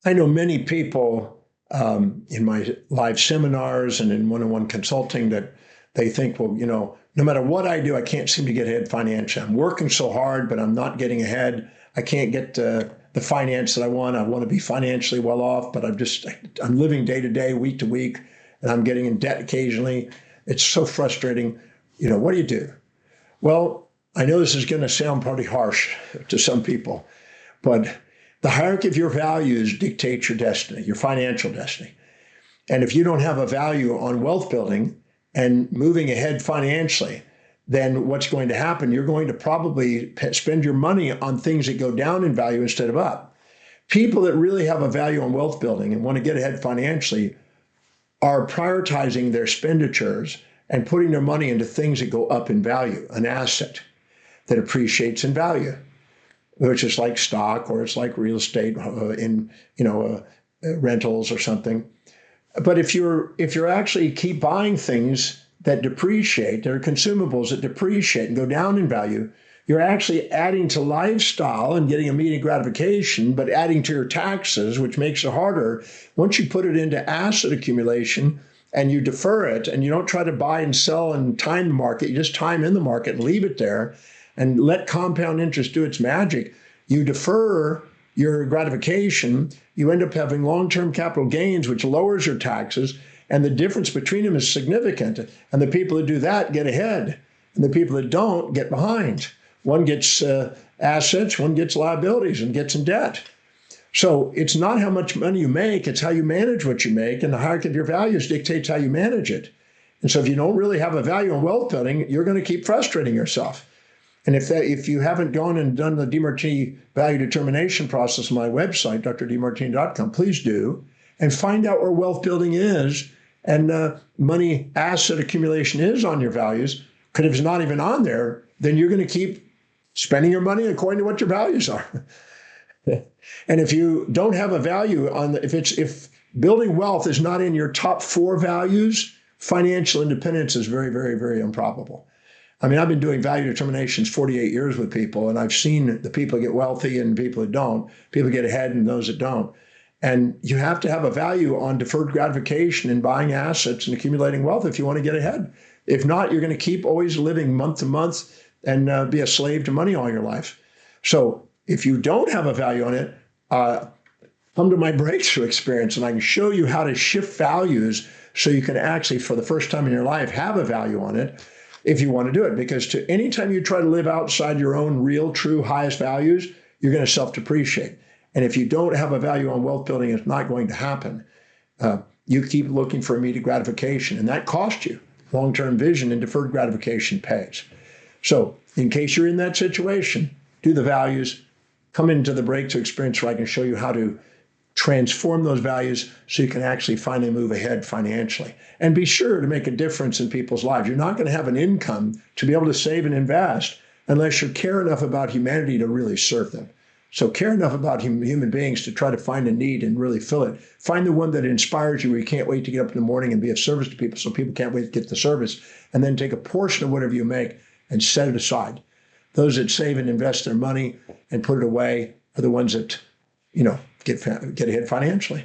I know many people in my live seminars and in one-on-one consulting that they think, well, no matter what I do, I can't seem to get ahead financially. I'm working so hard, but I'm not getting ahead. I can't get the finance that I want. I want to be financially well off, but I'm living day to day, week to week, and I'm getting in debt occasionally. It's so frustrating. What do you do? Well, I know this is going to sound pretty harsh to some people, but the hierarchy of your values dictates your destiny, your financial destiny. And if you don't have a value on wealth building and moving ahead financially, then what's going to happen? You're going to probably spend your money on things that go down in value instead of up. People that really have a value on wealth building and want to get ahead financially are prioritizing their expenditures and putting their money into things that go up in value, an asset that appreciates in value, which is like stock or it's like real estate in rentals or something. But if you're actually keep buying things that depreciate, that are consumables that depreciate and go down in value, you're actually adding to lifestyle and getting immediate gratification, but adding to your taxes, which makes it harder. Once you put it into asset accumulation and you defer it and you don't try to buy and sell and time the market, you just time in the market and leave it there and let compound interest do its magic, you defer your gratification, you end up having long-term capital gains, which lowers your taxes, and the difference between them is significant. And the people that do that get ahead, and the people that don't get behind. One gets assets, one gets liabilities and gets in debt. So it's not how much money you make, it's how you manage what you make, and the hierarchy of your values dictates how you manage it. And so if you don't really have a value on wealth building, you're going to keep frustrating yourself. And if you haven't gone and done the Demartini value determination process on my website, drdemartini.com, please do, and find out where wealth building is and money asset accumulation is on your values. Because if it's not even on there, then you're going to keep spending your money according to what your values are. And if you don't have a value if building wealth is not in your top 4 values, financial independence is very, very, very improbable. I mean, I've been doing value determinations 48 years with people, and I've seen the people get wealthy and people that don't, people get ahead and those that don't. And you have to have a value on deferred gratification and buying assets and accumulating wealth if you want to get ahead. If not, you're going to keep always living month to month and be a slave to money all your life. So if you don't have a value on it, come to my breakthrough experience and I can show you how to shift values so you can actually, for the first time in your life, have a value on it if you want to do it. Because anytime you try to live outside your own real, true, highest values, you're going to self-depreciate. And if you don't have a value on wealth building, it's not going to happen. You keep looking for immediate gratification, and that costs you. Long-term vision and deferred gratification pays. So in case you're in that situation, do the values, come into the breakthrough experience where I can show you how to transform those values so you can actually finally move ahead financially. And be sure to make a difference in people's lives. You're not going to have an income to be able to save and invest unless you care enough about humanity to really serve them. So care enough about human beings to try to find a need and really fill it. Find the one that inspires you where you can't wait to get up in the morning and be of service to people so people can't wait to get the service. And then take a portion of whatever you make and set it aside. Those that save and invest their money and put it away are the ones that, get ahead financially.